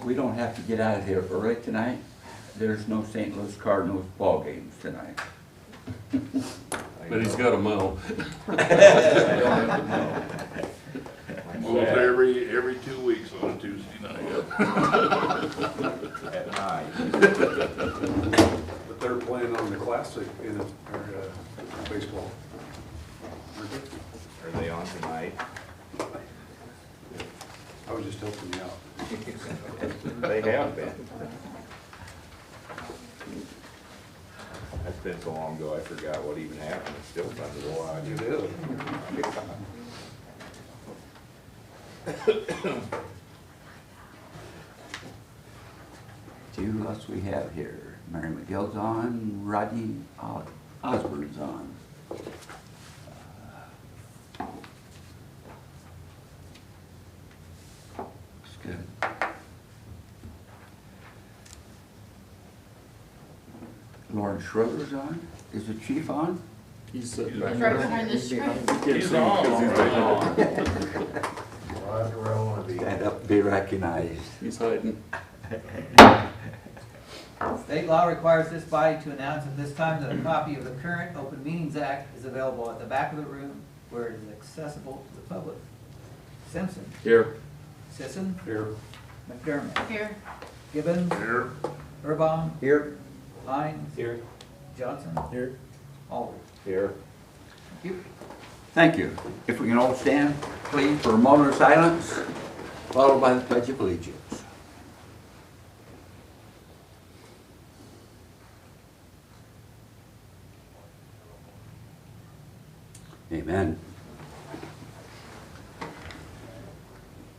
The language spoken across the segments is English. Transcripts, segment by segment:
we don't have to get out of here early tonight. There's no St. Louis Cardinals ball games tonight. But he's got a mow. Almost every 2 weeks on a Tuesday night. At night. But they're playing on the classic in baseball. Are they on tonight? I was just helping you out. They have been. That's been so long ago, I forgot what even happened. It's still fun to watch. It is. See who else we have here. Mary McGill's on, Rodney Osborne's on. That's good. Lauren Schroeder's on. Is the chief on? He's sitting Right back there. behind the screen. He's on. Right where I wanna be. Stand up and be recognized. He's hiding. State law requires this body to announce at this time that a copy of the current Open Meetings Act is available at the back of the room where it is accessible to the public. Simpson. Here. Sisson. Here. McDermott. Here. Gibbon. Here. Urban. Here. Hines. Here. Johnson. Here. Aldridge. Here. Thank you. Thank you. If we can all stand, please, for a moment of silence, followed by the Pledge of Allegiance. Amen.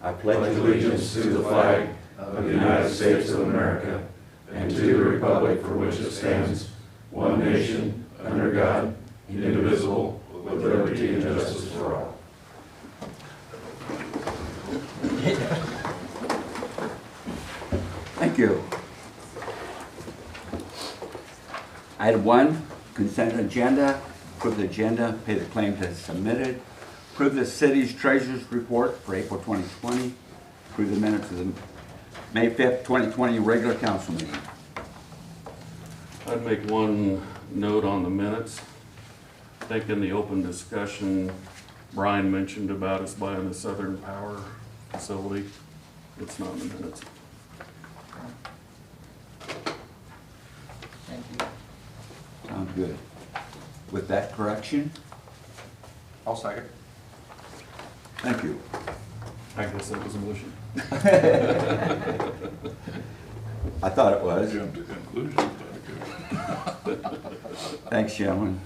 I pledge allegiance to the flag of the United States of America and to the republic for which it stands, one nation, under God, indivisible, with liberty and justice for all. Thank you. Item 1, consent agenda. Approve the agenda, pay the claims as submitted. Approve the city's treasurer's report for April 2020. Approve the minutes of the May 5th, 2020 regular council meeting. I'd make one note on the minutes. I think in the open discussion, Brian mentioned about us buying the Southern Power facility. It's not in the minutes. Thank you. Sounds good. With that correction, I'll second. thank you. I guess that was a motion. I thought it was. Jump to conclusions. Thanks, gentlemen.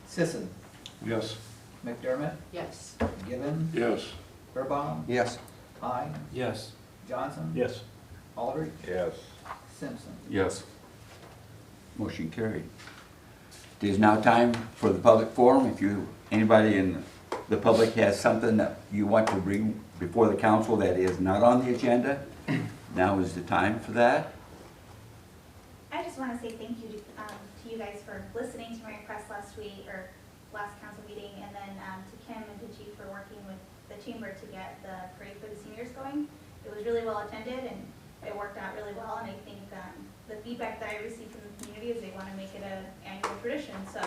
Sisson. Yes. McDermott. Yes. Gibbon. Yes. Urban. Yes. Hines. Yes. Johnson. Yes. Aldridge. Yes. Simpson. Yes. Motion carried. It is now time for the public forum. If anybody in the public has something that you want to bring before the council that is not on the agenda, now is the time for that. I just want to say thank you to you guys for listening to my request last week, or last council meeting, and then to Kim and to Chief for working with the chamber to get the parade for the seniors going. It was really well attended, and it worked out really well, and I think the feedback that I received from the community is they want to make it an annual tradition, so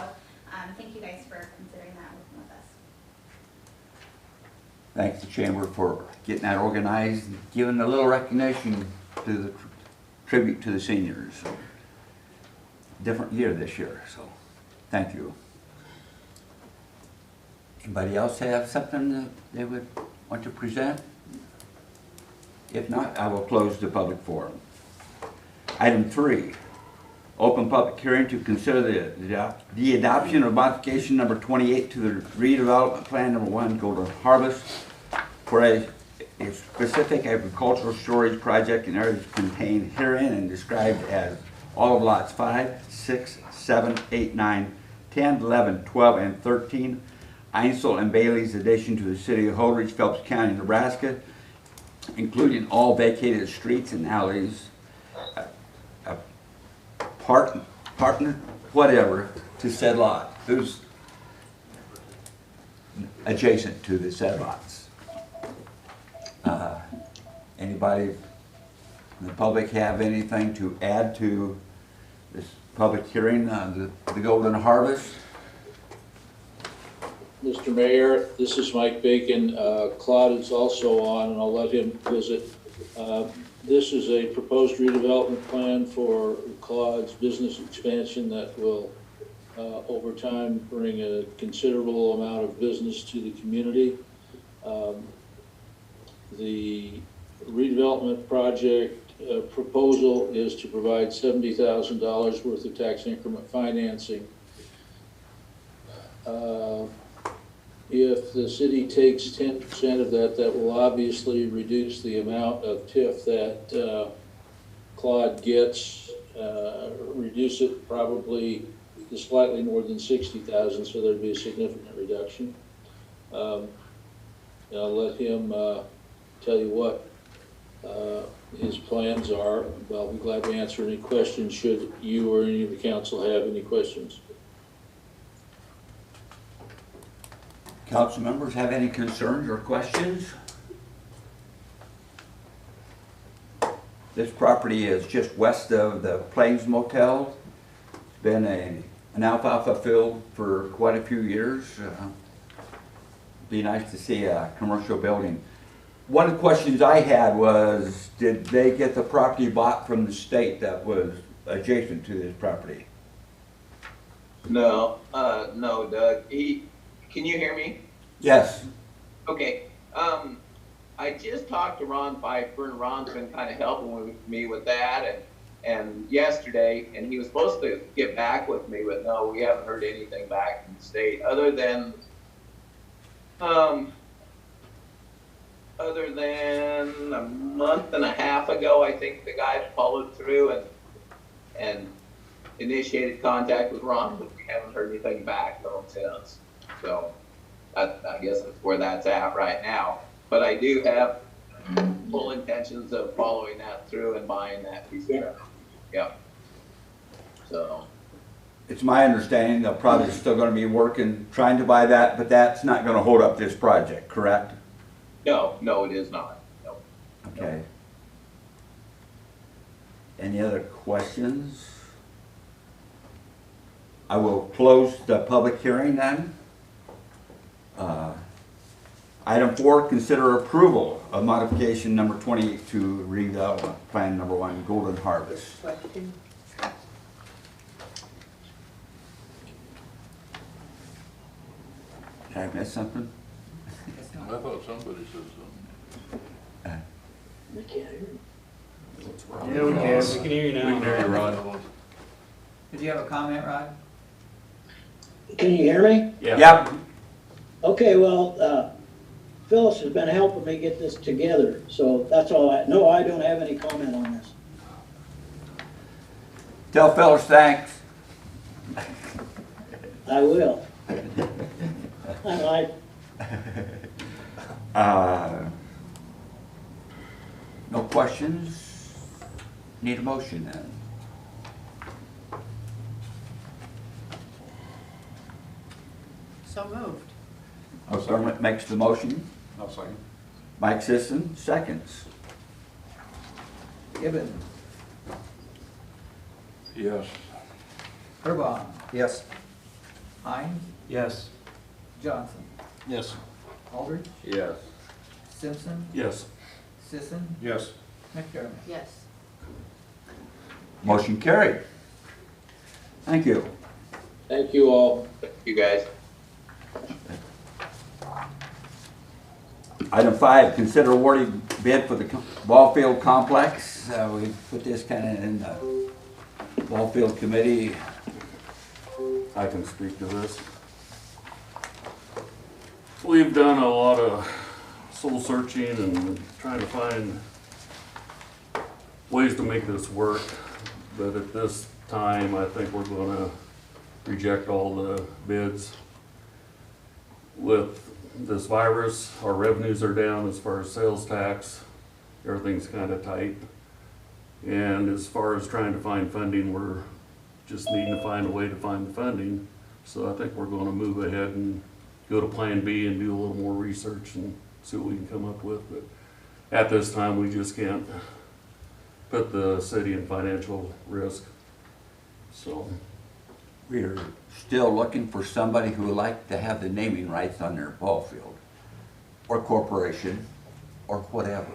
thank you guys for considering that working with us. Thanks to Chamber for getting that organized and giving a little recognition to the tribute to the seniors. Different year this year, so thank you. Anybody else have something that they would want to present? If not, I will close the public forum. Item 3, open public hearing to consider the adoption of modification number 28 to the redevelopment plan number 1 Golden Harvest for a specific agricultural storage project in areas contained herein and described as all of lots 5, 6, 7, 8, 9, 10, 11, 12, and 13, Einsel and Bailey's addition to the city of Holdridge, Phelps County, Nebraska, including all vacated streets and alleys, partner, whatever, to said lot, who's adjacent to the said lots. Anybody The public have anything to add to this public hearing on the Golden Harvest? Mr. Mayor, this is Mike Bacon. Claude is also on, and I'll let him visit. This is a proposed redevelopment plan for Claude's business expansion that will, over time, bring a considerable amount of business to the community. The redevelopment project proposal is to provide $70,000 worth of tax increment financing. If the city takes 10% of that, that will obviously reduce the amount of TIF that Claude gets, reduce it probably to slightly more than 60,000, so there'd be a significant reduction. I'll let him tell you what his plans are. I'll be glad to answer any questions should you or any of the council have any questions. Council members have any concerns or questions? This property is just west of the Plains Motel. It's been an alfalfa field for quite a few years. Be nice to see a commercial building. One of the questions I had was, did they get the property bought from the state that was adjacent to this property? No, no, Doug. Can you hear me? Yes. Okay. I just talked to Ron Pfeiffer, and Ron's been kind of helping me with that, and yesterday, and he was supposed to get back with me, but no, we haven't heard anything back from the state, other than a month and a half ago, I think the guy followed through and initiated contact with Ron, but we haven't heard anything back from him since. So I guess that's where that's at right now. But I do have full intentions of following that through and buying that piece of property. Yeah. So. It's my understanding they're probably still going to be working, trying to buy that, but that's not going to hold up this project, correct? No, it is not. No. Okay. Any other questions? I will close the public hearing then. Item 4, consider approval of modification number 28 to redevelopment plan number 1, Golden Harvest. Question. Did I miss something? I thought somebody said something. We can't hear you. What's wrong? Yeah, we can hear you now. We can hear you, Rod. Did you have a comment, Rod? Can you hear me? Yeah. Yep. Okay, well, Phyllis has been helping me get this together, so that's all no, I don't have any comment on this. Tell Phyllis thanks. I will. I might. No questions? Need a motion then? So moved. McDermott makes the motion. I'll second. Mike Sisson seconds. Gibbon, Yes. Burbine, Yes. Hines, Yes. Johnson, Yes. Aldridge, Yes. Simpson, Yes. Sisson, Yes. McDermott. Yes. Motion carried. Thank you. Thank you all. You guys. Item 5, consider awarding bid for the ball field complex. We put this kind of in the ball field committee. I can speak to this. We've done a lot of soul searching and trying to find ways to make this work, but at this time, I think we're gonna reject all the bids. With this virus, our revenues are down as far as sales tax, everything's kind of tight. And as far as trying to find funding, we're just needing to find a way to find the funding. So I think we're gonna move ahead and go to Plan B and do a little more research and see what we can come up with. But at this time, we just can't put the city in financial risk. So, We're still looking for somebody who would like to have the naming rights on their ball field, or corporation, or whatever.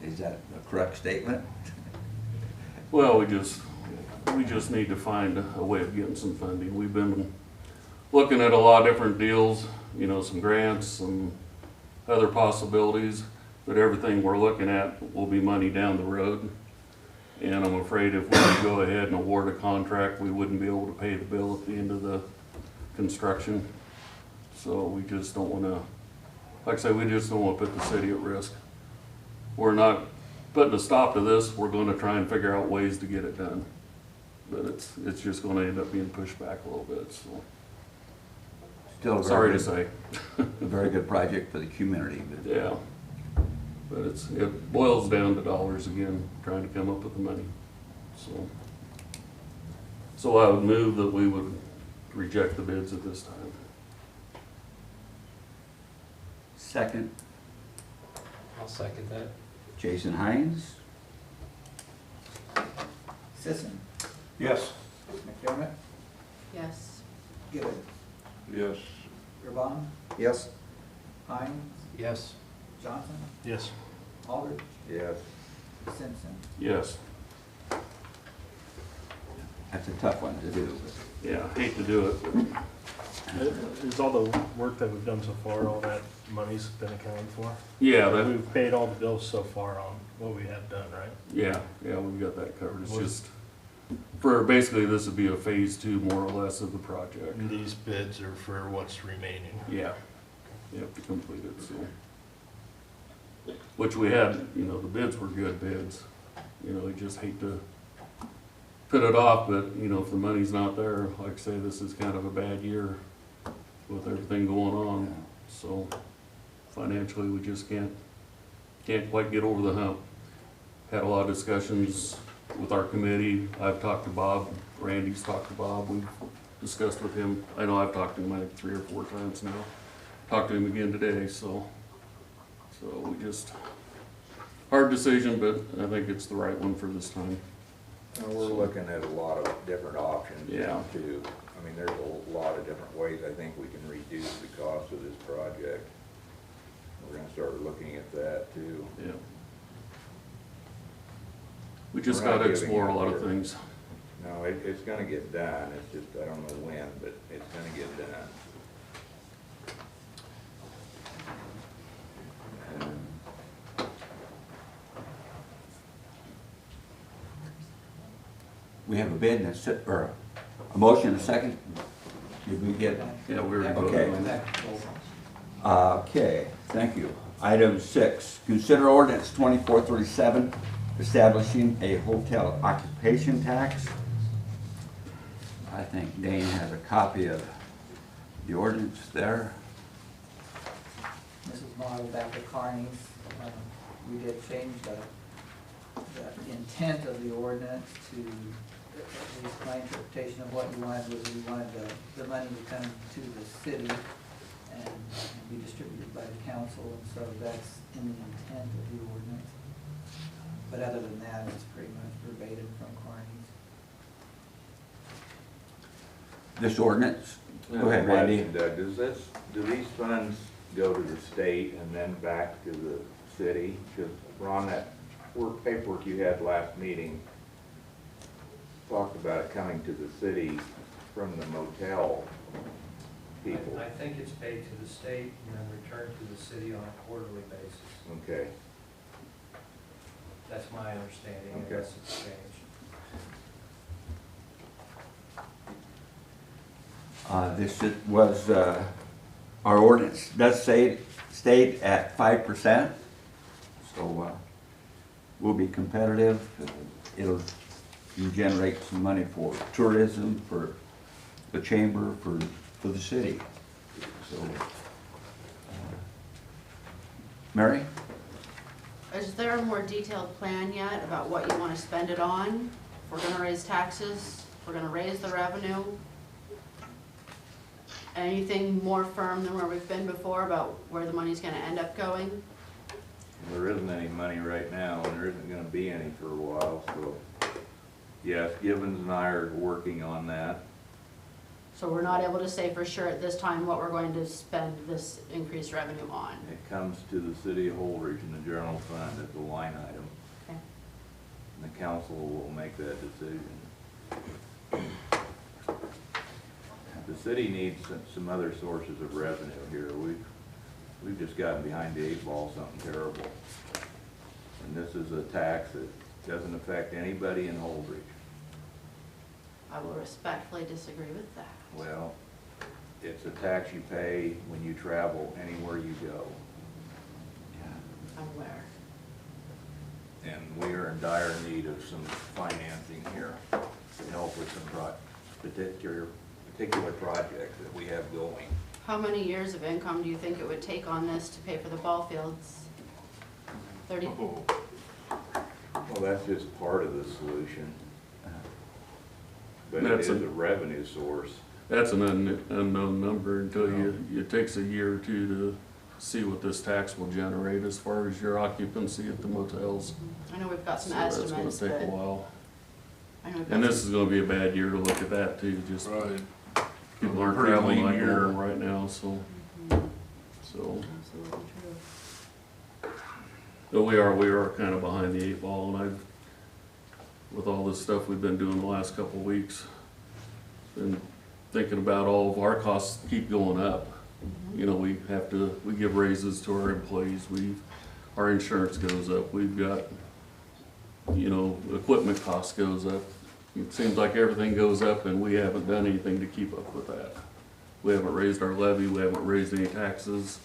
Is that a correct statement? well, we just need to find a way of getting some funding. We've been looking at a lot of different deals, you know, some grants, some other possibilities, but everything we're looking at will be money down the road. And I'm afraid if we could go ahead and award a contract, we wouldn't be able to pay the bill at the end of the construction. So we just don't wanna, like I say, we just don't wanna put the city at risk. We're not putting a stop to this, we're gonna try and figure out ways to get it done. But it's just gonna end up being pushed back a little bit, so. Still a Sorry very to good, say. a very good project for the community. But Yeah. But it boils down to dollars again, trying to come up with the money, so. So I would move that we would reject the bids at this time. Second, I'll second that. Jason Hines. Sisson, Yes. McDermott, Yes. Gibbon, Yes. Burbine, Yes. Hines, Yes. Johnson, Yes. Aldridge, Yes. Simpson. Yes, That's a tough one to do. yeah, hate to do it, but Is all the work that we've done so far, all that money's been accounted for? yeah, that, We've paid all the bills so far on what we have done, right? yeah, we've got that covered. It's just, for, basically, this would be a phase 2 more or less of the project. And these bids are for what's remaining. Yeah, yep, to complete it, so. Which we had, you know, the bids were good bids. You know, we just hate to put it off, but, you know, if the money's not there, like I say, this is kind of a bad year with everything going on. So financially, we just can't quite get over the hump. Had a lot of discussions with our committee. I've talked to Bob, Randy's talked to Bob, we've discussed with him. I know I've talked to him like 3 or 4 times now. Talked to him again today, so we just, hard decision, but I think it's the right one for this time. And we're looking at a lot of different options Yeah. too. I mean, there's a lot of different ways I think we can reduce the cost of this project. We're gonna start looking at that too. Yeah. We just We're not gotta giving explore a up lot of here. things. No, it's gonna get done. It's just, I don't know when, but it's gonna get done. We have a bid and or a motion and a second. Did we get? Yeah, we were Okay. voting on that. Okay, thank you. Item 6, consider ordinance 2437, establishing a hotel occupation tax. I think Dane has a copy of the ordinance there. This is modeled after Carney's. We did change the intent of the ordinance to, at least my interpretation of what you wanted was we wanted the money to come to the city and be distributed by the council, and so that's in the intent of the ordinance. But other than that, it's pretty much verbatim from Carney's. This ordinance, go ahead, I have a Randy. question, Doug. Do these funds go to the state and then back to the city? Because Ron, that paperwork you had last meeting talked about it coming to the city from the motel people. I think it's paid to the state and then returned to the city on a quarterly basis. Okay. That's my understanding, Okay. unless it's changed. This was, our ordinance does say, state at 5%. So we'll be competitive. It'll generate some money for tourism, for the chamber, for the city. So, Mary? Is there a more detailed plan yet about what you want to spend it on? If we're gonna raise taxes, if we're gonna raise the revenue? Anything more firm than where we've been before about where the money's gonna end up going? There isn't any money right now, and there isn't gonna be any for a while, so. Yes, Gibbons and I are working on that. So we're not able to say for sure at this time what we're going to spend this increased revenue on. It comes to the city of Holdridge in the general fund as a line item, Okay. and the council will make that decision. The city needs some other sources of revenue here. We've just gotten behind the 8 ball, something terrible. And this is a tax that doesn't affect anybody in Holdridge. I will respectfully disagree with that. Well, it's a tax you pay when you travel anywhere you go. I'm aware. And we are in dire need of some financing here to help with some particular projects that we have going. How many years of income do you think it would take on this to pay for the ball fields? 30? Well, that's just part of the solution. But it That's is a- a revenue source. That's an unknown number until it takes a year or two to see what this tax will generate as far as your occupancy at the motels. I know we've got some So that's estimates, gonna take a but while. I know we've And got this is gonna be a bad year to look at that too, just Right. people aren't Pretty traveling lean like year. normal right now, so. So, absolutely true. but we are kind of behind the 8 ball, and with all this stuff we've been doing the last couple of weeks, been thinking about all of our costs keep going up. You know, we give raises to our employees, our insurance goes up, we've got, equipment cost goes up. It seems like everything goes up and we haven't done anything to keep up with that. We haven't raised our levy, we haven't raised any taxes.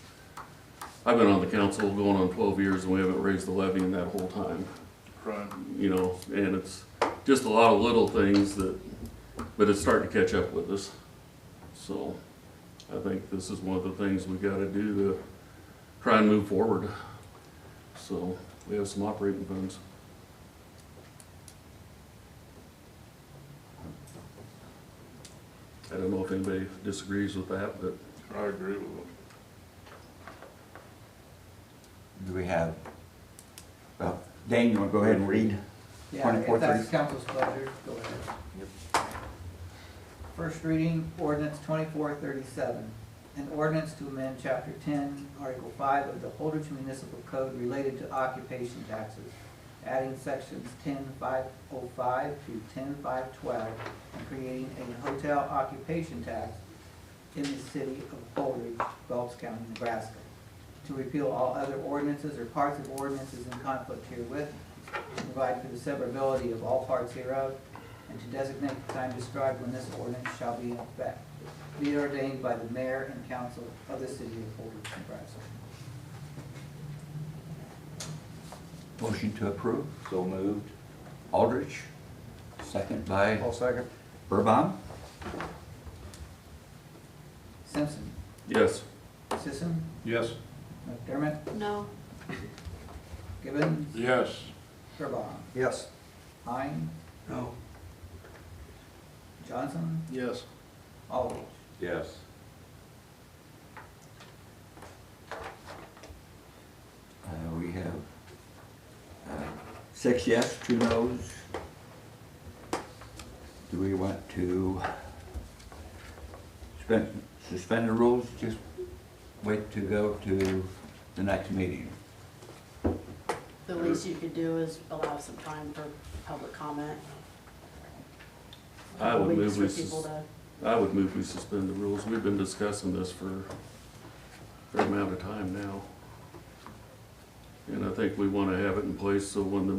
I've been on the council going on 12 years and we haven't raised the levy in that whole time. Right. And it's just a lot of little things but it's starting to catch up with us. So I think this is one of the things we gotta do to try and move forward. So we have some operating funds. I don't know if anybody disagrees with that, but I agree with them. Do we have, well, Dane, you want to go ahead and read? Yeah, 24, if that's 30. council's pleasure, go ahead. First reading, ordinance 2437. An ordinance to amend chapter 10, article 5 of the Holdridge Municipal Code related to occupation taxes, adding sections 10.505 to 10.512 and creating a hotel occupation tax in the city of Holdridge, Gulf County, Nebraska. To repeal all other ordinances or parts of ordinances in conflict herewith, to provide for the severability of all parts hereof, and to designate the time described when this ordinance shall be in effect. Be it ordained by the mayor and council of the city of Holdridge, Nebraska. Motion to approve. So moved. Aldrich, second by second. Burbine. Simpson. yes. Sisson. Yes. McDermott. No, Gibbons. Yes. Burbine. Yes. Hine. No. Johnson. Yes. Aldrich. Yes. We have 6 yes, 2 no's. Do we want to suspend the rules, just wait to go to the next meeting? the least you could do is allow some time for public comment. I would Weeks move for people to, I would move we suspend the rules. We've been discussing this for a fair amount of time now. And I think we want to have it in place so when the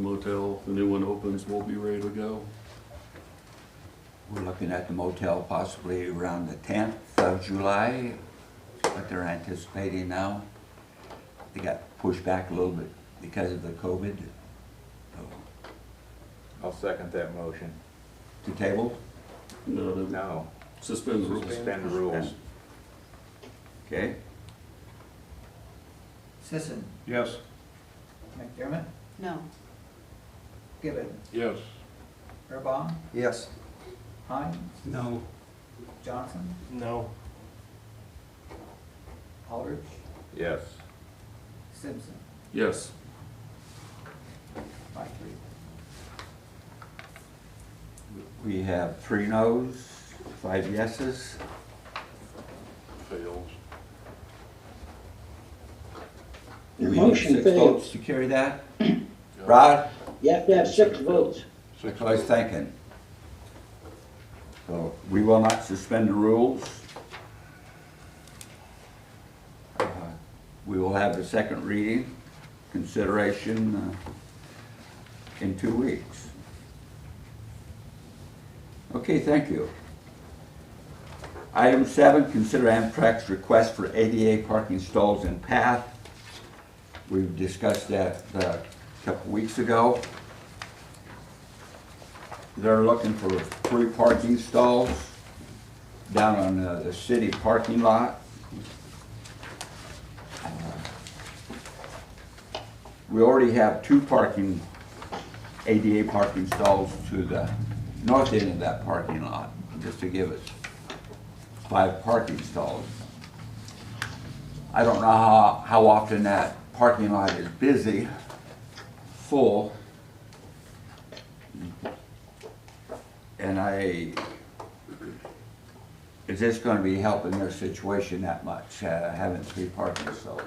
new one opens, we'll be ready to go. We're looking at the motel possibly around the 10th of July, what they're anticipating now. They got pushed back a little bit because of the COVID. So, I'll second that motion. to table? No. Suspend the rules. Suspend the rules. Okay. Sisson. Yes. McDermott. no, Gibbons. Yes. Burbine. Yes. Hines. No. Johnson. No. Aldrich. Yes. Simpson. Yes. We have 3 noes, 5 yeses. Fails. Do The we need motion 6 fails. votes to carry that? Rod? You have to have 6 votes. That's what I was thinking. So we will not suspend the rules. We will have the second reading, consideration in 2 weeks. Okay, thank you. Item 7, consider Amtrak's request for ADA parking stalls and path. We've discussed that a couple weeks ago. They're looking for 3 parking stalls down on the city parking lot. We already have 2 ADA parking stalls to the north end of that parking lot, just to give us 5 parking stalls. I don't know how often that parking lot is busy, full. And is this going to be helping their situation that much, having 3 parking stalls?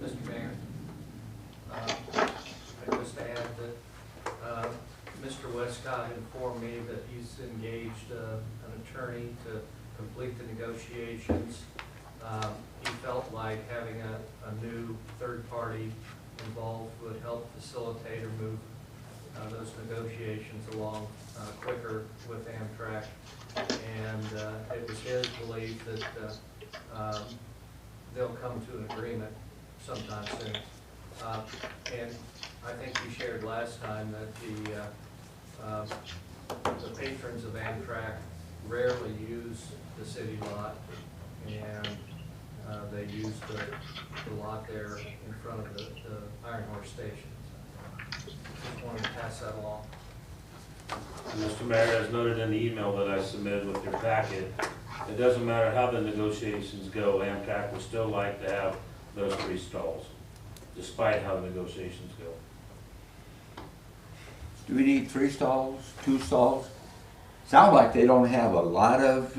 Mr. Mayor, I just add that Mr. Westcott informed me that he's engaged an attorney to complete the negotiations. He felt like having a new third party involved would help facilitate or move those negotiations along quicker with Amtrak. And it was his belief that they'll come to an agreement sometime soon. And I think you shared last time that the patrons of Amtrak rarely use the city lot, and they use the lot there in front of the Iron Horse Station. Just wanted to pass that along. Mr. Mayor, as noted in the email that I submitted with your packet, it doesn't matter how the negotiations go, Amtrak would still like to have those 3 stalls, despite how the negotiations go. Do we need 3 stalls, 2 stalls? Sound like they don't have a lot of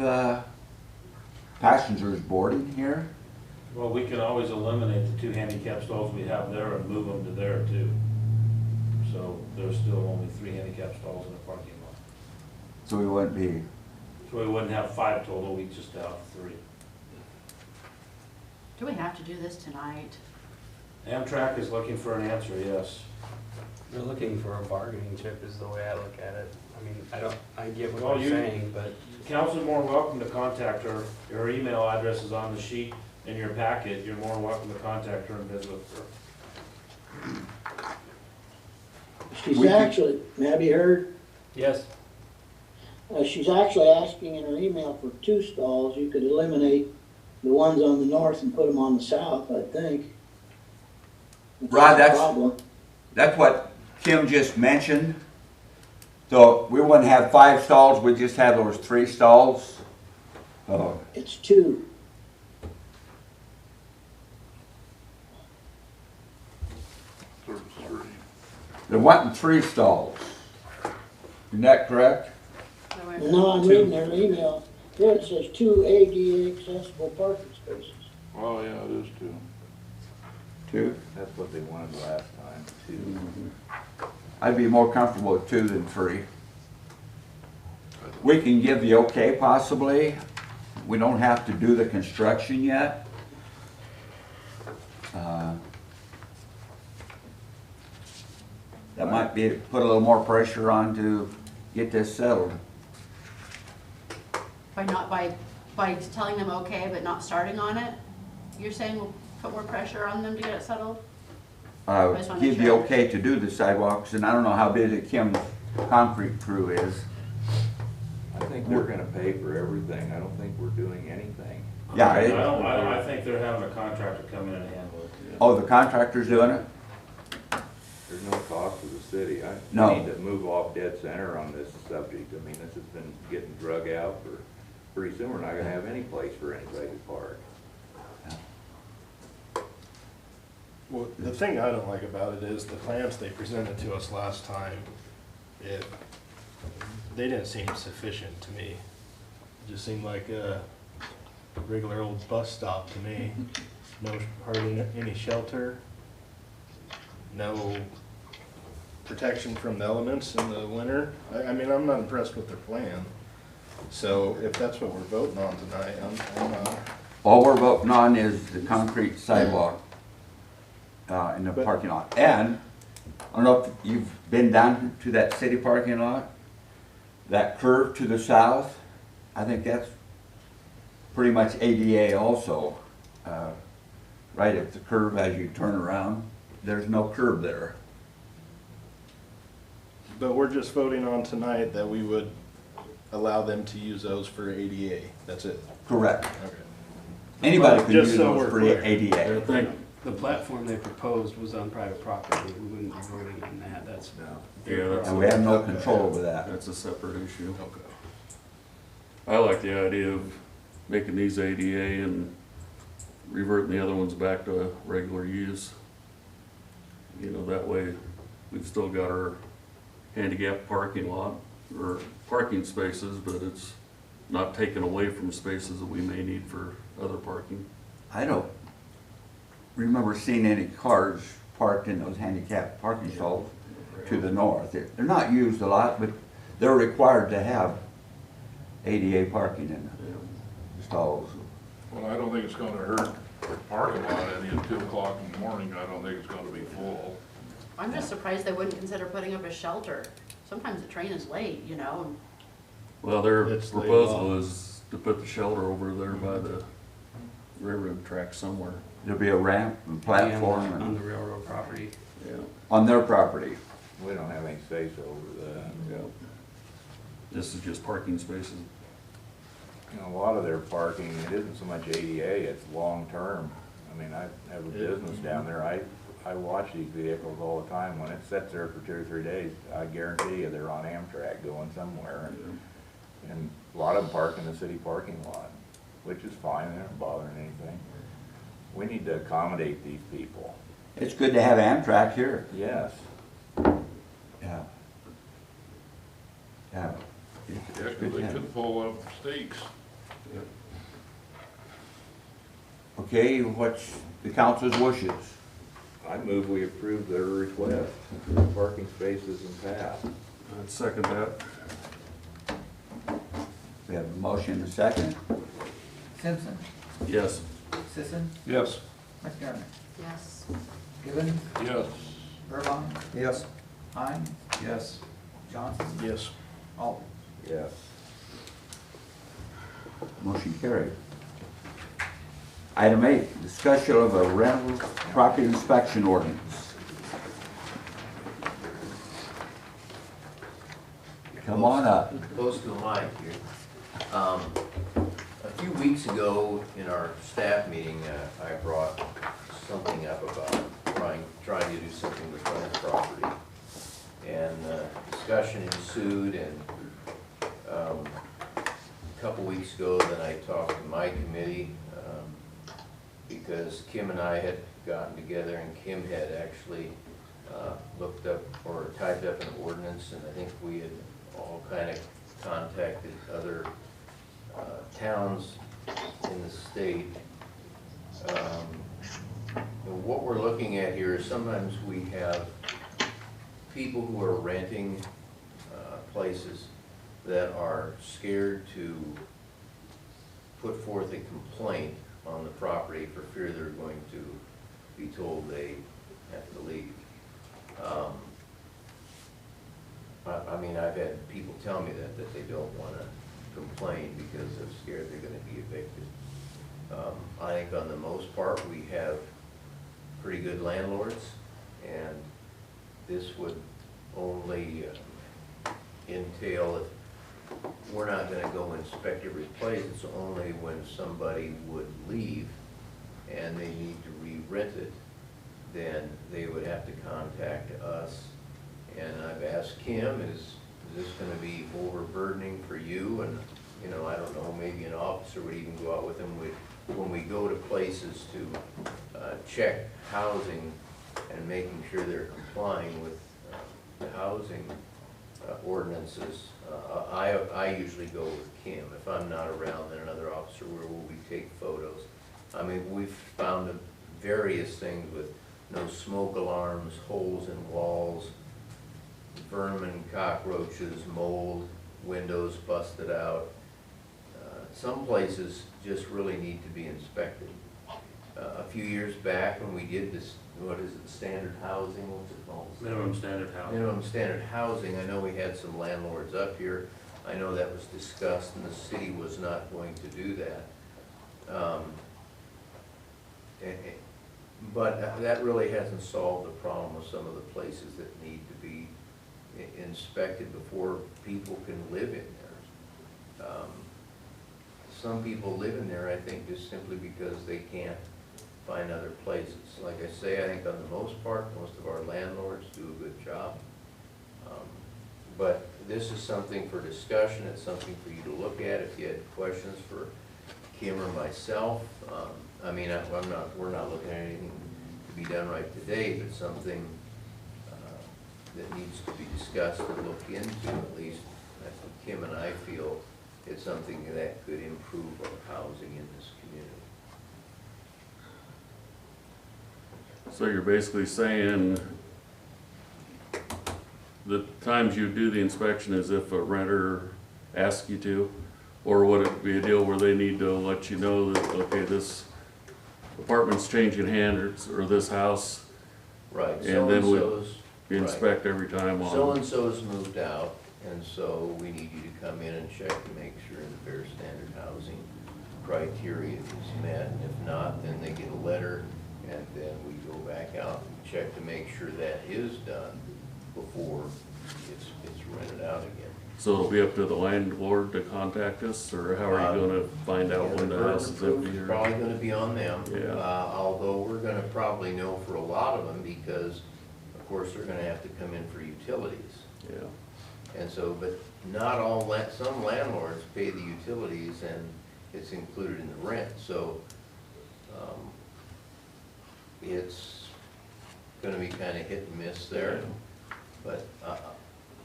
passengers boarding here. Well, we can always eliminate the 2 handicap stalls we have there and move them to there too. So there's still only 3 handicap stalls in the parking lot. So we wouldn't be, So we wouldn't have 5 total, we just have 3. Do we have to do this tonight? Amtrak is looking for an answer, yes. They're looking for a bargaining chip is the way I look at it. I mean, I get what Well, you're saying, but Council's more than welcome to contact her. Her email address is on the sheet in your packet. You're more than welcome to contact her and visit with her. She's actually, may I be heard? yes, She's actually asking in her email for 2 stalls. You could eliminate the ones on the north and put them on the south, I think. If Rod, a that's- problem. that's what Kim just mentioned. So we wouldn't have 5 stalls, we'd just have those 3 stalls. It's 2. There's 3. They're wanting 3 stalls. Isn't that correct? No, I'm reading their email. Here it says 2 ADA accessible parking spaces. Oh, yeah, it is 2. 2? That's what they wanted last time, 2. I'd be more comfortable with 2 than 3. We can give the okay possibly. We don't have to do the construction yet. That might be, put a little more pressure on to get this settled. By telling them okay, but not starting on it? You're saying we'll put more pressure on them to get it settled? I just wanna Give make the sure. okay to do the sidewalks, and I don't know how busy Kim's concrete crew is. I think they're gonna pay for everything. I don't think we're doing anything. Yeah, I think they're having a contractor come in and handle it. Oh, the contractor's doing it? There's no cost to the city. No. I need to move off dead center on this subject. I mean, this has been getting drug out for, pretty soon we're not gonna have any place for anybody to park. Well, the thing I don't like about it is the plans they presented to us last time, they didn't seem sufficient to me. It just seemed like a regular old bus stop to me. No, hardly any shelter, no protection from the elements in the winter. I mean, I'm not impressed with their plan. So if that's what we're voting on tonight, I'm All we're voting on is the concrete sidewalk in the But- parking lot. And, I don't know if you've been down to that city parking lot, that curve to the south, I think that's pretty much ADA also. Right at the curve as you turn around, there's no curb there. But we're just voting on tonight that we would allow them to use those for ADA, that's it? Correct. Okay. Anybody can Just use so those we're for clear. ADA. I think, The platform they proposed was on private property, we wouldn't be voting on that, that's. yeah, that's, And we have no control over that. that's a separate issue. Okay. I like the idea of making these ADA and reverting the other ones back to regular use. You know, that way we've still got our handicap parking lot or parking spaces, but it's not taken away from spaces that we may need for other parking. I don't remember seeing any cars parked in those handicapped parking stalls to the north. They're not used a lot, but they're required to have ADA parking in the stalls. Well, I don't think it's gonna hurt the parking lot any at 2 o'clock in the morning. I don't think it's gonna be full. I'm just surprised they wouldn't consider putting up a shelter. Sometimes the train is late, you know, and Well, their It's the proposal law. is to put the shelter over there by the railroad track somewhere. There'll be a ramp and platform On and the railroad property. Yeah, on their property. We don't have any say-so over that. yeah. This is just parking spaces. You know, a lot of their parking, it isn't so much ADA, it's long-term. I mean, I have a business down there, I watch these vehicles all the time. When it sits there for 2 or 3 days, I guarantee you they're on Amtrak going somewhere. And a lot of them park in the city parking lot, which is fine, they're not bothering anything. We need to accommodate these people. It's good to have Amtrak here. Yes. Yeah. Yeah. Yeah, It's 'cause good to they have. could pull up stakes. Okay, what's the council's wishes? I move we approve their request, parking spaces and paths. I'd second that. We have a motion and a second. Simpson, Yes. Sisson, Yes. McDermott, yes. Givens, Yes. Burbine, Yes. Hines, Yes. Johnson, Yes. Alden. Yes. Motion carried. Item 8, discussion of a rental property inspection ordinance. Come on up. Close to the mic here. A few weeks ago, in our staff meeting, I brought something up about trying to do something with rental property. And discussion ensued, and a couple weeks ago, then I talked to my committee, because Kim and I had gotten together, and Kim had actually looked up or typed up an ordinance, and I think we had all kind of contacted other towns in the state. And what we're looking at here is sometimes we have people who are renting places that are scared to put forth a complaint on the property for fear they're going to be told they have to leave. I mean, I've had people tell me that they don't want to complain because they're scared they're going to be evicted. I think on the most part, we have pretty good landlords, and this would only entail if we're not going to go inspect every place. It's only when somebody would leave and they need to re-rent it, then they would have to contact us. And I've asked Kim, is this gonna be overburdening for you? And, you know, I don't know, maybe an officer would even go out with them when we go to places to check housing and making sure they're complying with the housing ordinances. I usually go with Kim. If I'm not around, then another officer will we take photos. I mean, we've found various things with no smoke alarms, holes in walls, vermin, cockroaches, mold, windows busted out. Some places just really need to be inspected. A few years back when we did this, what is it, standard housing, what's it called? Minimum standard housing. Minimum standard housing, I know we had some landlords up here. I know that was discussed and the city was not going to do that. But that really hasn't solved the problem with some of the places that need to be inspected before people can live in there. Some people live in there, I think, just simply because they can't find other places. Like I say, I think on the most part, most of our landlords do a good job. But this is something for discussion, it's something for you to look at if you had questions for Kim or myself. I mean, we're not looking at anything to be done right today, but something that needs to be discussed and looked into, at least. That's what Kim and I feel. It's something that could improve our housing in this community. So you're basically saying the times you do the inspection is if a renter asks you to, or would it be a deal where they need to let you know that, okay, this apartment's changing hands, or this house, Right. and then So-and-so's, we inspect every time on. So-and-so's moved out, and so we need you to come in and check to make sure the fair standard housing criteria is met. And if not, then they get a letter, and then we go back out and check to make sure that is done before it's rented out again. So it'll be up to the landlord to contact us, or how are you gonna find out when the house is empty? It's Or probably gonna be on them. Yeah. Although we're gonna probably know for a lot of them, because of course they're gonna have to come in for utilities. yeah, And so, but not all, some landlords pay the utilities and it's included in the rent, so, it's gonna be kinda hit and miss there. But,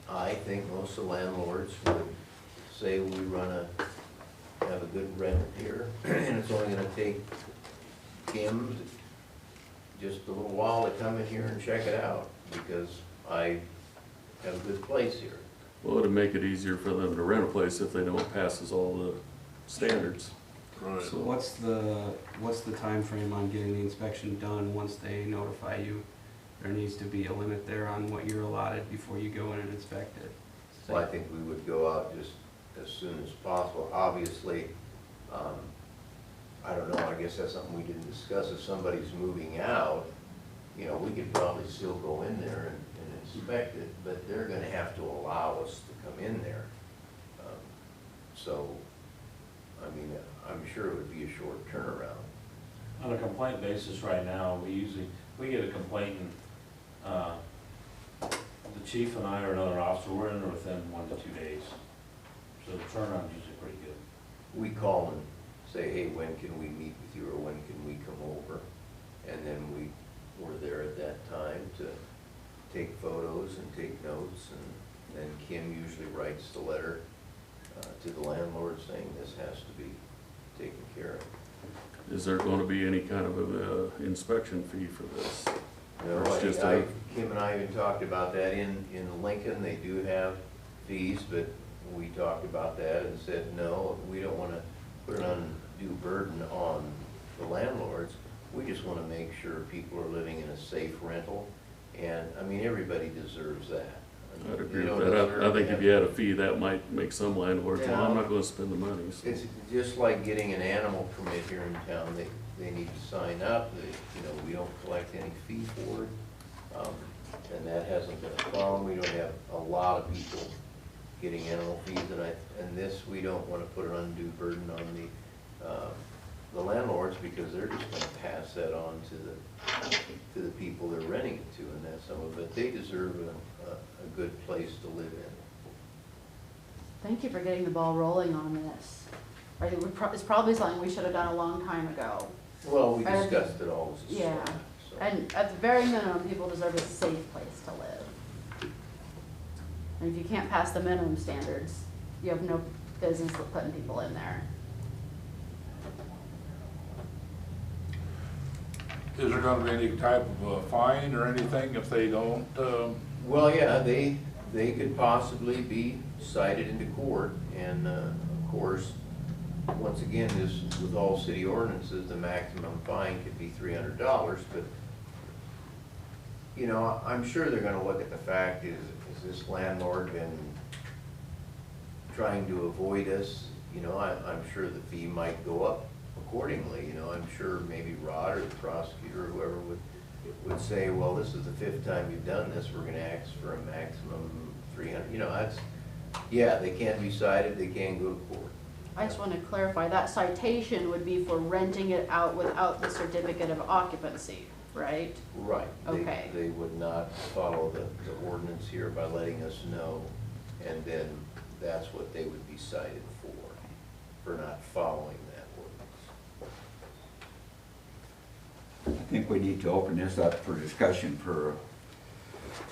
I think most of the landlords would say we have a good rent here, and it's only gonna take Kim just a little while to come in here and check it out, because I have a good place here. well, it'd make it easier for them to rent a place if they know it passes all the standards. Right. So what's the time frame on getting the inspection done once they notify you? There needs to be a limit there on what you're allotted before you go in and inspect it. So I think we would go out just as soon as possible. Obviously, I don't know, I guess that's something we didn't discuss. If somebody's moving out, you know, we could probably still go in there and inspect it, but they're gonna have to allow us to come in there. So, I mean, I'm sure it would be a short turnaround. On a complaint basis right now, we get a complaint and, the chief and I or another officer, we're in there within 1 to 2 days. So the turnaround's usually pretty good. We call and say, hey, when can we meet with you, or when can we come over? And then we're there at that time to take photos and take notes, and then Kim usually writes the letter to the landlord saying this has to be taken care of. Is there gonna be any kind of a inspection fee for this? No, Or it's just a- Kim and I even talked about that. In Lincoln, they do have fees, but we talked about that and said, no, we don't wanna put an undue burden on the landlords. We just wanna make sure people are living in a safe rental, and, I mean, everybody deserves that. I mean, I'd they agree don't with that. I deserve think to if have- you had a fee, that might make some landlords, well, I'm Yeah. not gonna spend the money. So. It's just like getting an animal permit here in town. They need to sign up. We don't collect any fee for it. And that hasn't been a problem. We don't have a lot of people getting animal fees, and this, we don't want to put an undue burden on the landlords, because they're just going to pass that on to the people they're renting it to, and that's some of it. They deserve a good place to live in. Thank you for getting the ball rolling on this. It's probably something we should have done a long time ago. Well, we Or- discussed it all. as a Yeah. staff, so. And at the very minimum, people deserve a safe place to live. And if you can't pass the minimum standards, you have no business with putting people in there. Is there gonna be any type of a fine or anything if they don't, Well, yeah, they could possibly be cited into court, and, of course, once again, this, with all city ordinances, the maximum fine could be $300, but, you know, I'm sure they're gonna look at the fact is this landlord been trying to avoid us? You know, I'm sure the fee might go up accordingly, you know, I'm sure maybe Rod or the prosecutor or whoever would say, well, this is the 5th time you've done this, we're gonna ask for a maximum 300, you know, that's, yeah, they can be cited, they can go to court. I just want to clarify, that citation would be for renting it out without the certificate of occupancy, right? Right. Okay. They would not follow the ordinance here by letting us know, and then that's what they would be cited for not following that ordinance. I think we need to open this up for discussion for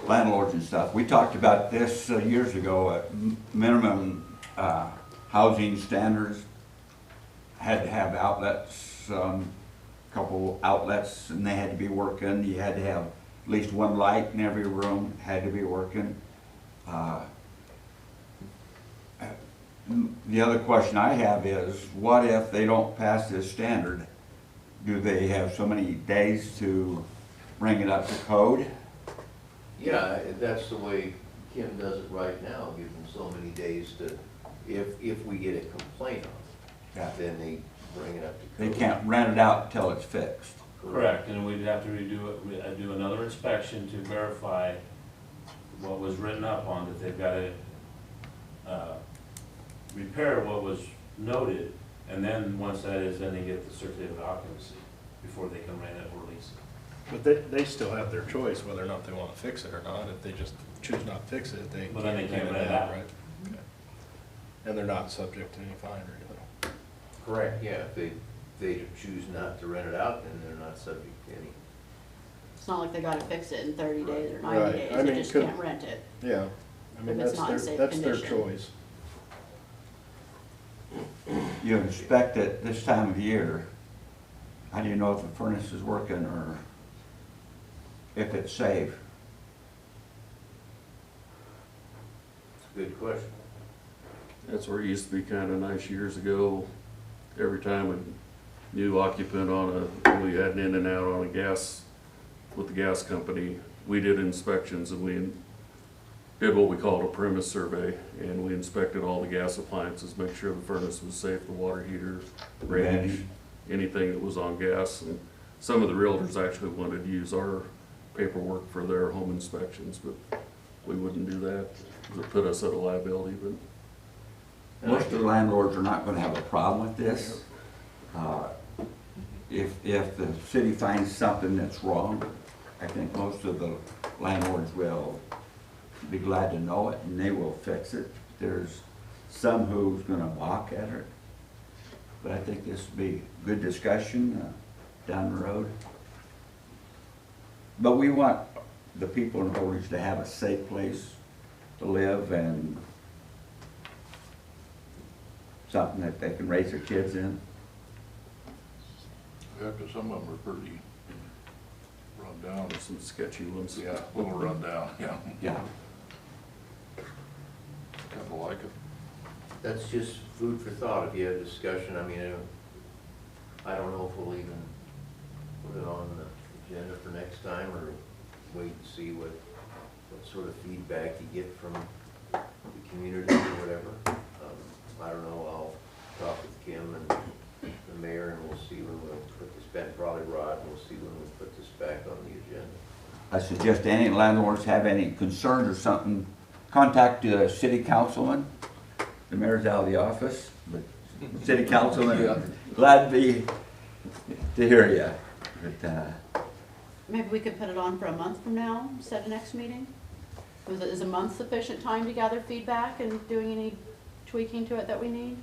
landlords and stuff. We talked about this years ago, minimum housing standards had to have outlets, couple outlets, and they had to be working. You had to have at least one light in every room, had to be working. The other question I have is, what if they don't pass this standard? Do they have so many days to bring it up to code? Yeah, that's the way Kim does it right now, give them so many days to, if we get a complaint on Yeah. it, then they bring it up to They code. can't rent it out until it's fixed. Correct, and we'd have to redo it, do another inspection to verify what was written up on, that they've got to repair what was noted, and then once that is, then they get the certificate of occupancy before they can rent it or lease it. But they still have their choice whether or not they want to fix it or not. If they just choose not to fix it, they Well, then they can't rent rent it out. right? Okay. And they're not subject to any fine or anything. Correct, yeah, if they choose not to rent it out, then they're not subject to any. It's not like they gotta fix it in 30 days or 90 Right. days, I they mean, just could- can't rent it. Yeah, I mean, If it's not in safe that's their condition. choice. You inspect it this time of year, how do you know if the furnace is working or if it's safe? It's a good question. That's where it used to be kinda nice years ago. Every time a new occupant we had an in and out on a gas, with the gas company, we did inspections and we did what we called a premise survey, and we inspected all the gas appliances, make sure the furnace was safe, the water heater, range, anything that was on gas. And some of the realtors actually wanted to use our paperwork for their home inspections, but we wouldn't do that, 'cause it put us at a liability, but. Most of the landlords are not gonna have a problem with this. If the city finds something that's wrong, I think most of the landlords will be glad to know it and they will fix it. There's some who's gonna balk at it, but I think this would be good discussion down the road. But we want the people in Holy to have a safe place to live and something that they can raise their kids in. yeah, 'cause some of them are pretty run down. There's some sketchy ones. Yeah, a little run down, yeah. Yeah. Kinda like it. That's just food for thought, if you have discussion, I mean, I don't know if we'll even put it on the agenda for next time, or wait and see what sort of feedback you get from the community or whatever. I don't know, I'll talk with Kim and the mayor, and we'll see when we'll put this back, probably Rod, and we'll see when we put this back on the agenda. I suggest any landlords have any concerns or something, contact the city councilman. The mayor's out of the office, but city councilman, glad to hear you. But, Maybe we could put it on for a month from now, set a next meeting? Is a month sufficient time to gather feedback and doing any tweaking to it that we need?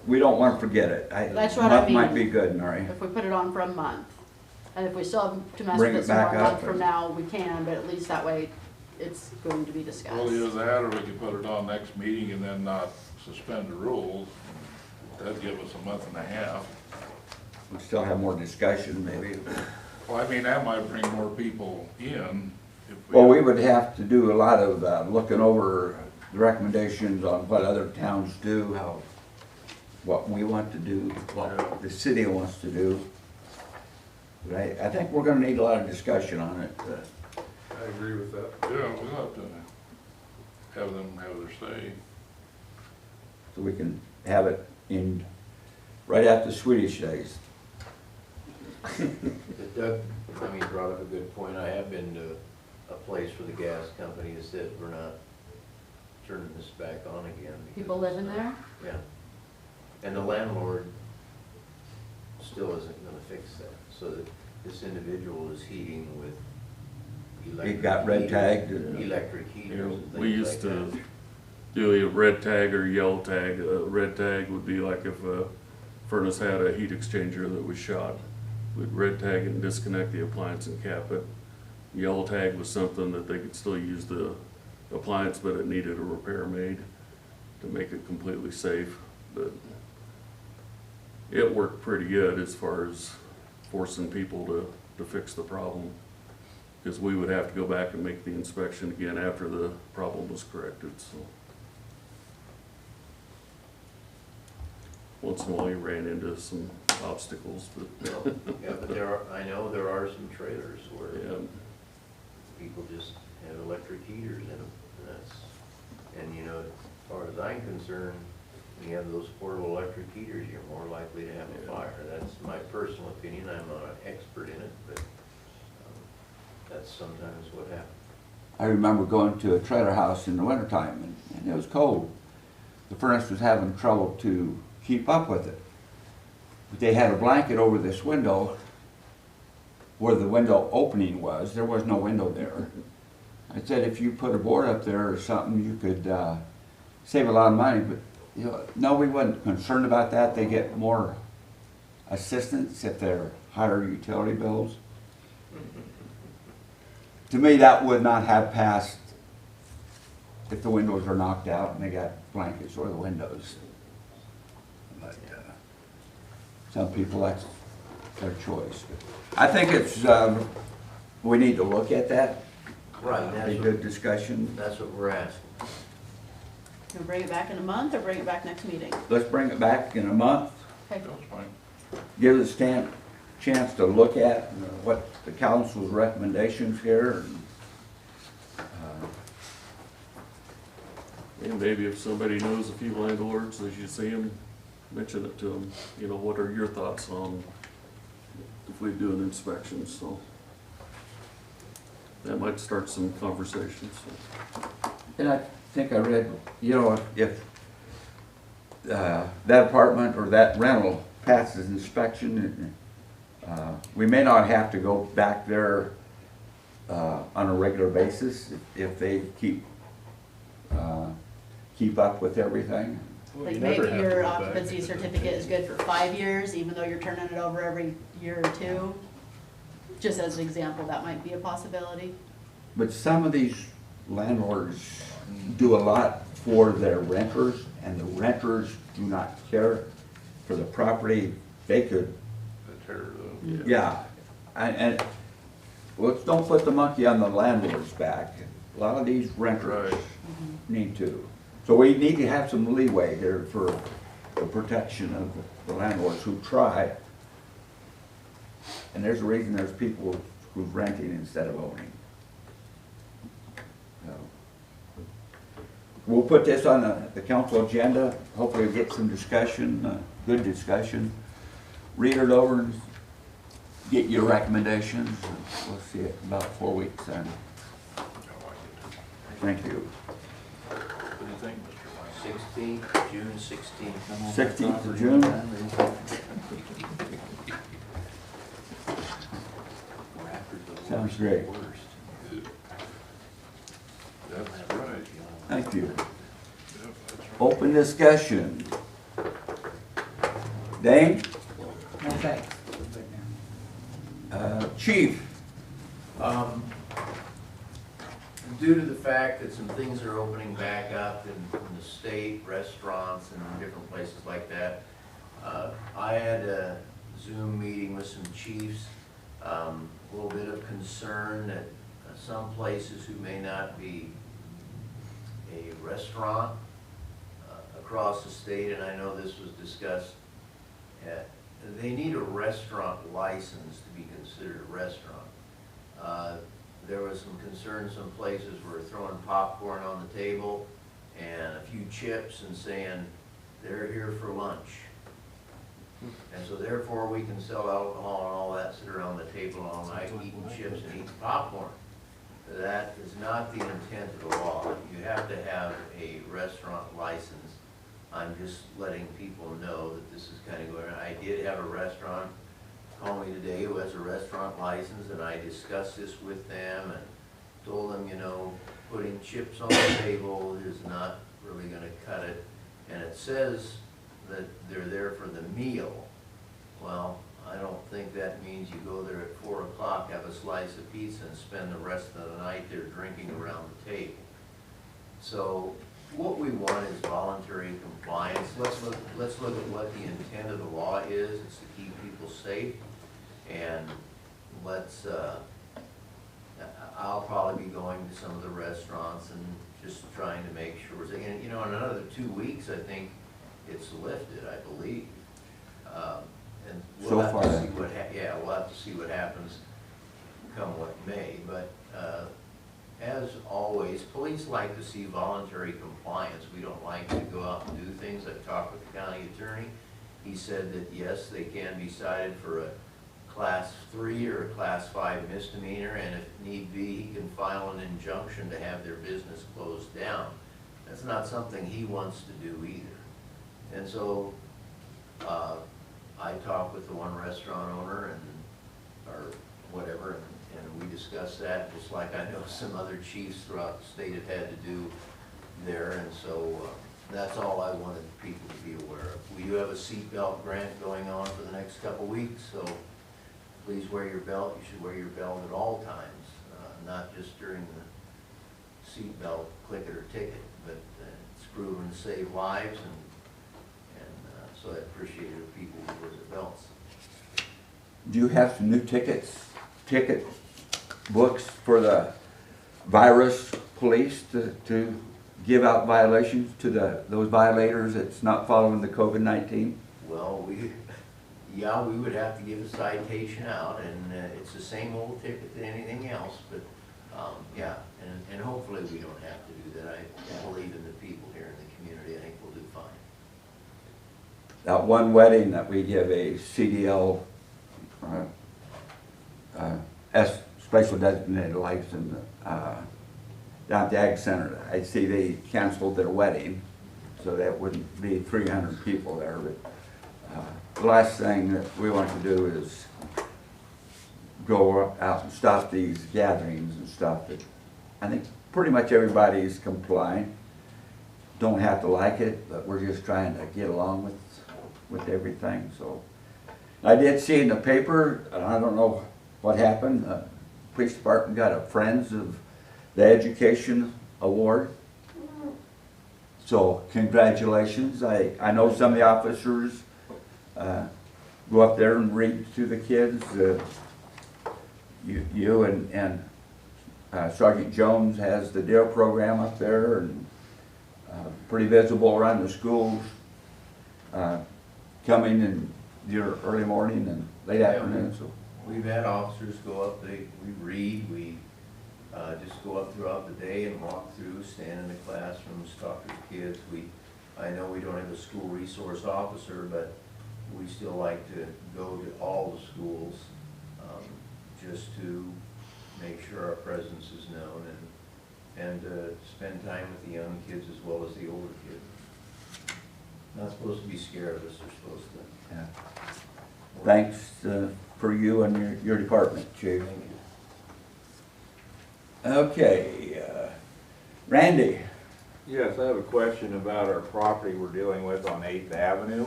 we don't want to forget it. That's what I Month might mean. be good, Mary. If we put it on for a month, and if we still have to mess Bring with it it some more back a up month from and- now, we can, but at least that way it's going to be discussed. Well, either that, or we could put it on next meeting and then not suspend the rules. That'd give us a month and a half. We still have more discussion, maybe. Well, I mean, that might bring more people in if we. Well, we would have to do a lot of looking over the recommendations on what other towns do, how, what we want to do, what the city wants to do. But I think we're gonna need a lot of discussion on it. I agree with that. Yeah, we'll have to have them have their say. So we can have it in, right after Swedish days. But Doug, I mean, brought up a good point. I have been to a place where the gas company has said we're not turning this back on again. because People living it's there? not- Yeah. And the landlord still isn't gonna fix that. So that this individual is heating with electric. got red heaters- tagged and- Electric You heaters know, and we things used like to that. do a red tag or yellow tag. Red tag would be like if a furnace had a heat exchanger that was shot. We'd red tag it and disconnect the appliance and cap it. Yellow tag was something that they could still use the appliance, but it needed a repair made to make it completely safe. But it worked pretty good as far as forcing people to fix the problem. Because we would have to go back and make the inspection again after the problem was corrected, so. Once in a while you ran into some obstacles, but, Yeah, but there are, I know there are some trailers where yeah. people just have electric heaters in them, and that's, and you know, as far as I'm concerned, when you have those portable electric heaters, you're more likely to have a fire. That's my personal opinion, I'm not an expert in it, but that's sometimes what happens. I remember going to a trailer house in the wintertime and it was cold. The furnace was having trouble to keep up with it. But they had a blanket over this window where the window opening was. There was no window there. I said if you put a board up there or something, you could save a lot of money. But you know, no, we wasn't concerned about that. They get more assistance if they're higher utility bills. To me, that would not have passed if the windows are knocked out and they got blankets over the windows. But some people, that's their choice. I think it's, we need to look at that. Right, A that's good what, discussion. that's what we're asking. You'll bring it back in a month or bring it back next meeting? Let's bring it back in a month. Okay. That's fine. Give us a chance to look at what the council's recommendations here. And maybe if somebody knows a few landlords, as you see them, mention it to them. You know, what are your thoughts on if we do an inspection, so. That might start some conversations, so. And I think I read, you know, if that apartment or that rental passes inspection, we may not have to go back there on a regular basis if they keep up with everything. Like maybe your occupancy certificate is good for 5 years, even though you're turning it over every year or two. Just as an example, that might be a possibility. But some of these landlords do a lot for their renters, and the renters do not care for the property. They could, yeah, and let's don't put the monkey on the landlord's back. A lot of these renters need to. So we need to have some leeway here for the protection of the landlords who try. And there's a reason there's people who's renting instead of owning. So, we'll put this on the council agenda. Hopefully we'll get some discussion, good discussion. Read it over and get your recommendations. We'll see it in about 4 weeks then. Thank you. What do you think, Mr. Wayne? 16th, June 16th. 16th of June. Sounds great. That's right. Thank you. Yep, that's right. Open discussion. Dane? No thanks. Chief? Due to the fact that some things are opening back up in the state, restaurants and different places like that, I had a Zoom meeting with some chiefs, a little bit of concern that some places who may not be a restaurant across the state, and I know this was discussed, they need a restaurant license to be considered a restaurant. There was some concern, some places were throwing popcorn on the table and a few chips and saying, they're here for lunch. And so therefore we can sell alcohol and all that, sit around the table all night, eating chips and eating popcorn. That is not the intent of the law. You have to have a restaurant license. I'm just letting people know that this is kind of going on. I did have a restaurant call me today who has a restaurant license, and I discussed this with them and told them, you know, putting chips on the table is not really going to cut it. And it says that they're there for the meal. Well, I don't think that means you go there at 4 o'clock, have a slice of pizza, and spend the rest of the night there drinking around the table. So what we want is voluntary compliance. Let's look at what the intent of the law is. It's to keep people safe. And let's, I'll probably be going to some of the restaurants and just trying to make sure, and you know, in another 2 weeks, I think it's lifted, I believe. And we'll have to see what, we'll have to see what happens come what may. But as always, police like to see voluntary compliance. We don't like to go out and do things. I've talked with the county attorney. He said that yes, they can be cited for a Class 3 or a Class 5 misdemeanor, and if need be, he can file an injunction to have their business closed down. That's not something he wants to do either. And so I talked with the one restaurant owner or whatever, and we discussed that, just like I know some other chiefs throughout the state have had to do there. And so that's all I wanted people to be aware of. We do have a seatbelt grant going on for the next couple weeks, so please wear your belt. You should wear your belt at all times, not just during the seatbelt click it or ticket, but it's proven to save lives, and so I appreciate it people who wear their belts. Do you have some new ticket books for the virus police to give out violations to those violators that's not following the COVID-19? Well, we would have to give a citation out, and it's the same old ticket to anything else, but yeah, and hopefully we don't have to do that. I believe in the people here in the community. I think we'll do fine. That one wedding that we give a CDL special designated license down at the Ag Center. I see they canceled their wedding, so that wouldn't be 300 people there. But the last thing that we want to do is go out and stop these gatherings and stuff. That I think pretty much everybody's complying. Don't have to like it, but we're just trying to get along with everything. So I did see in the paper, I don't know what happened, the police department got a Friends of the Education Award. So congratulations. I know some of the officers go up there and read to the kids. You and Sergeant Jones has the DEAL program up there, and pretty visible around the schools, coming in your early morning and late afternoon. So we've had officers go up, we read, we just go up throughout the day and walk through, stand in the classrooms, talk to the kids. I know we don't have a school resource officer, but we still like to go to all the schools just to make sure our presence is known, and spend time with the young kids as well as the older kids. Not supposed to be scared of us, they're supposed to. yeah. Thanks for you and your department, Chief. Thank you. Okay, Randy. Yes, I have a question about our property we're dealing with on 8th Avenue.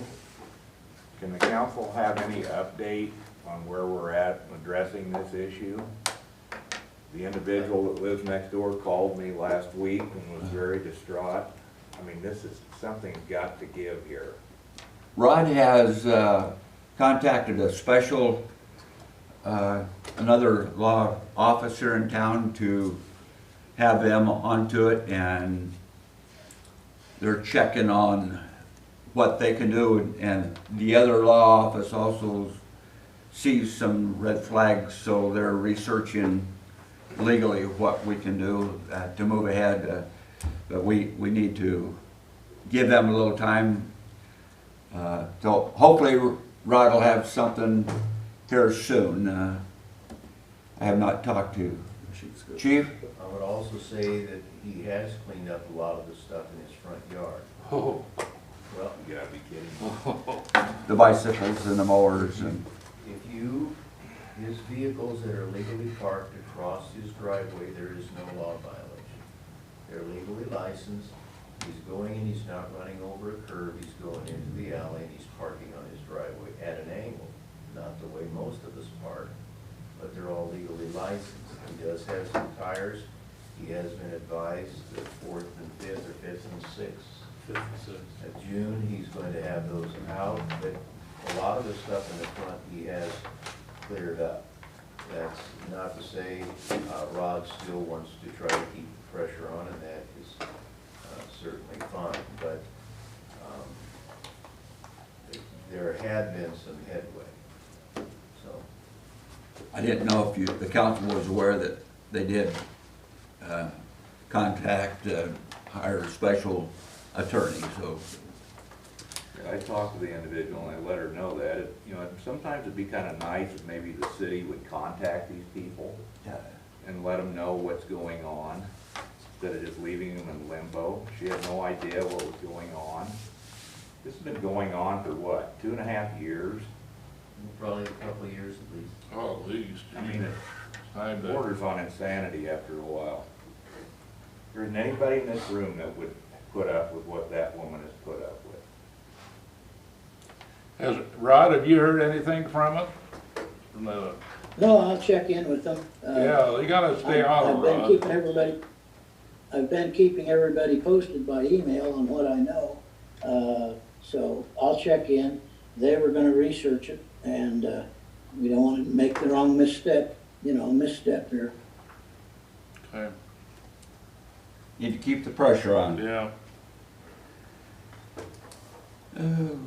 Can the council have any update on where we're at addressing this issue? The individual that lives next door called me last week and was very distraught. I mean, this is, something's got to give here. Rod has contacted a special, another law officer in town to have them onto it, and they're checking on what they can do, and the other law office also sees some red flags, so they're researching legally what we can do to move ahead. But we need to give them a little time. So hopefully Rod will have something here soon. I have not talked to Chief. I would also say that he has cleaned up a lot of the stuff in his front yard. Oh, Well, You gotta be kidding. The bicycles and the mowers and. his vehicles that are legally parked across his driveway, there is no law violation. They're legally licensed. He's going and he's not running over a curb. He's going into the alley and he's parking on his driveway at an angle, not the way most of us park, but they're all legally licensed. He does have some tires. He has been advised that 4th and 5th or 5th and 6th of June, he's going to have those out, but a lot of the stuff in the front he has cleared up. That's not to say Rod still wants to try to keep the pressure on, and that is certainly fine, but there had been some headway, so. I didn't know if the council was aware that they did contact, hire a special attorney, so. I talked to the individual and I let her know that, you know, sometimes it'd be kind of nice if maybe the city would contact these people and let them know what's going on, instead of just leaving them in limbo. She had no idea what was going on. This has been going on for what, 2.5 years? Probably a couple of years at least. oh, at least. I mean, Time it to- borders on insanity after a while. There isn't anybody in this room that would put up with what that woman has put up with. Rod, have you heard anything from it? From the, No, I'll check in with them. yeah, you gotta stay on I've it, been Rod. keeping everybody posted by email on what I know. So I'll check in. They were gonna research it, and we don't wanna make the wrong misstep here. Okay, Need to keep the pressure on. yeah. Oh.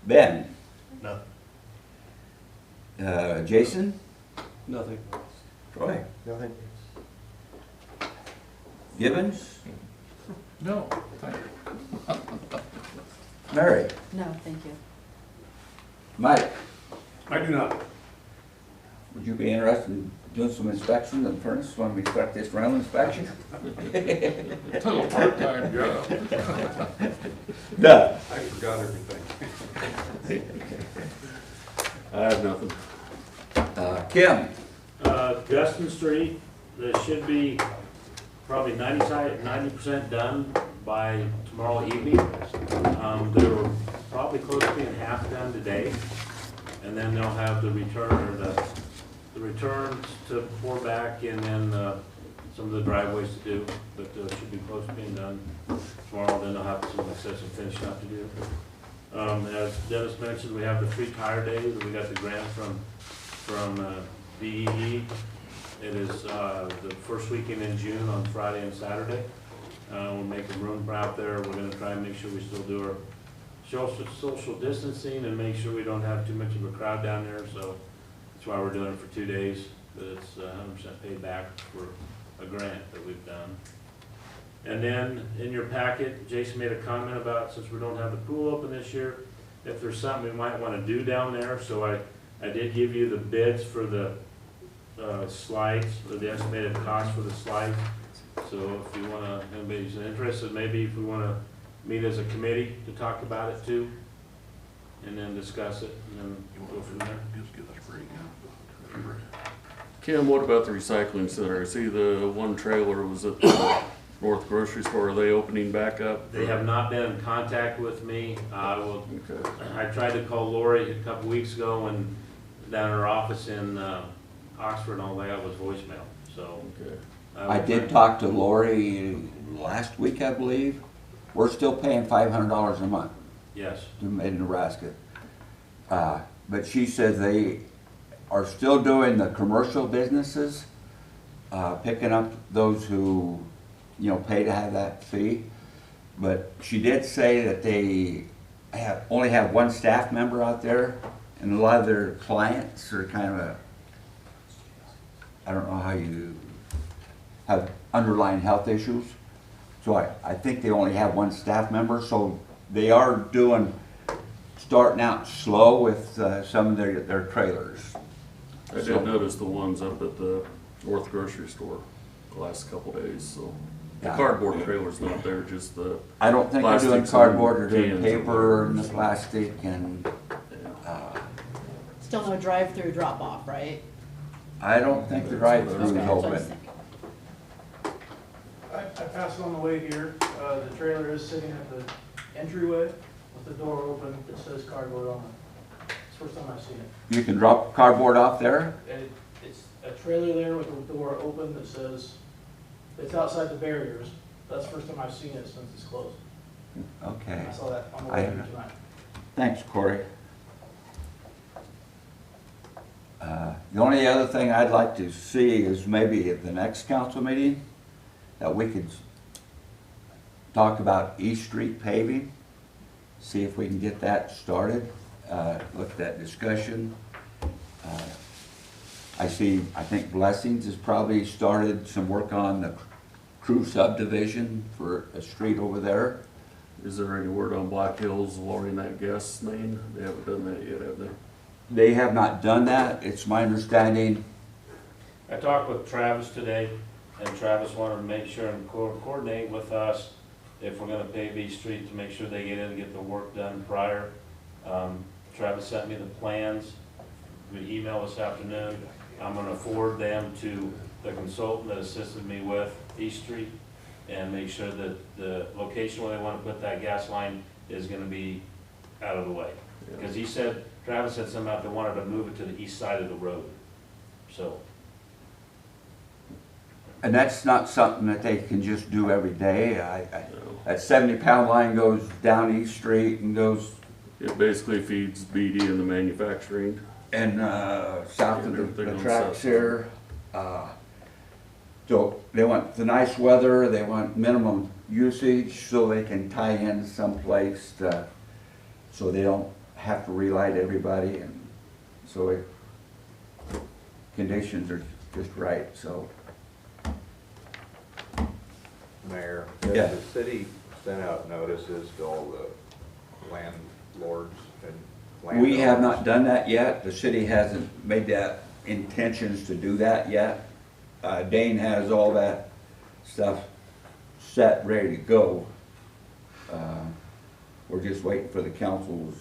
Ben? No. Jason? Nothing. Troy? Nothing. Gibbons? No, thank you. Mary? No, thank you. Mike? I do not. Would you be interested in doing some inspection of the furnace when we start this rental inspection? It's a little part-time job. Doug? I forgot everything. I have nothing. Kim? Justin Street, that should be probably 90% done by tomorrow evening. They were probably close to being half done today. And then they'll have the return, or the returns to pour back, and then some of the driveways to do, but should be close to being done tomorrow. Then they'll have some excessive finishing up to do. As Dennis mentioned, we have the free tire day that we got the grant from BEE. It is the first weekend in June on Friday and Saturday. We're making room out there. We're gonna try and make sure we still do our social distancing and make sure we don't have too much of a crowd down there. So that's why we're doing it for 2 days. But it's 100% paid back for a grant that we've done. And then in your packet, Jason made a comment about, since we don't have the pool open this year, if there's something we might want to do down there. So I did give you the bids for the slides, or the estimated cost for the slides. So if you want to, anybody's interested, maybe if we want to meet as a committee to talk about it too, and then discuss it, and then go from there. Just give us a break. Kim, what about the recycling center? I see the one trailer was at the North Grocery Store, are they opening back up? They have not been in contact with me. Okay. I tried to call Lori a couple weeks ago and down in her office in Oxford, and all I got was voicemail, so. Okay. I did talk to Lori last week, I believe. We're still paying $500 a month Yes, in Nebraska. But she says they are still doing the commercial businesses, picking up those who, pay to have that fee. But she did say that they only have one staff member out there, and a lot of their clients are kind of I don't know how you have underlying health issues. So I think they only have one staff member, so they are starting out slow with some of their trailers. I did notice the ones up at the North Grocery Store the last couple days, so. The cardboard trailer's not there, just the. I don't think they're doing plastics cardboard, and they're doing cans paper and and the plastic and, Still no drive-through drop-off, right? I don't think the drive-through is Okay, that's what I was open. thinking. I passed on the way here. The trailer is sitting at the entryway with the door open. It says cardboard on it. It's the first time I've seen it. You can drop cardboard off there? And it's a trailer there with the door open that says, it's outside the barriers. That's the first time I've seen it since it's closed. Okay. I saw that on the way here tonight. Thanks, Corey. The only other thing I'd like to see is maybe at the next council meeting, that we could talk about East Street paving, see if we can get that started, look at that discussion. I think Blessings has probably started some work on the Crew subdivision for a street over there. Is there any word on Black Hills lowering that gas main? They haven't done that yet, have they? They have not done that. It's my understanding. I talked with Travis today, and Travis wanted to make sure and coordinate with us if we're gonna pave East Street to make sure they get in and get the work done prior. Travis sent me the plans, we emailed this afternoon. I'm gonna forward them to the consultant that assisted me with East Street and make sure that the location where they wanna put that gas line is gonna be out of the way. Because Travis said something about they wanted to move it to the east side of the road, so. And that's not something that they can just do every day. That 70-pound line goes down East Street and goes. It basically feeds BD and the manufacturing. And south of the tracks here. So they want the nice weather, they want minimum usage so they can tie in someplace so they don't have to relight everybody, and so conditions are just right, so. Mayor, Yeah. has the city sent out notices to all the landlords and landowners? We have not done that yet. The city hasn't made that intentions to do that yet. Dane has all that stuff set, ready to go. We're just waiting for the council's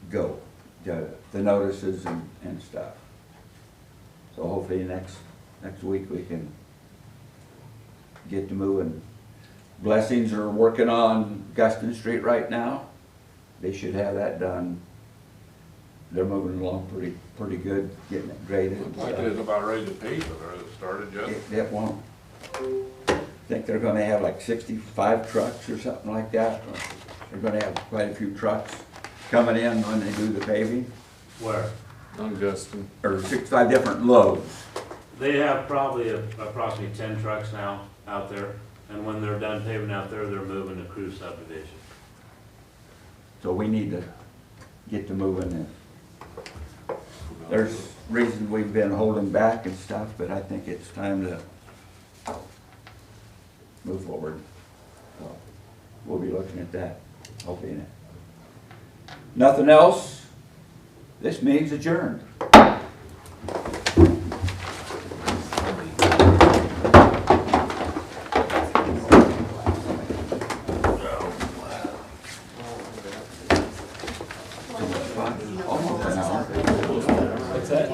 go, the notices and stuff. So hopefully next week we can get to moving. Blessings are working on Guston Street right now. They should have that done. They're moving along pretty good, getting it graded. Looks like it's about ready to pave it, or it started yet? It won't. I think they're gonna have like 65 trucks or something like that. They're gonna have quite a few trucks coming in when they do the paving, Where? On Guston. or 65 different loads. They have probably approximately 10 trucks now out there, and when they're done paving out there, they're moving to Crew subdivision. So we need to get to moving it. There's reasons we've been holding back and stuff, but I think it's time to move forward. So we'll be looking at that, hopefully. Nothing else? This meeting's adjourned. Almost an hour. What's that?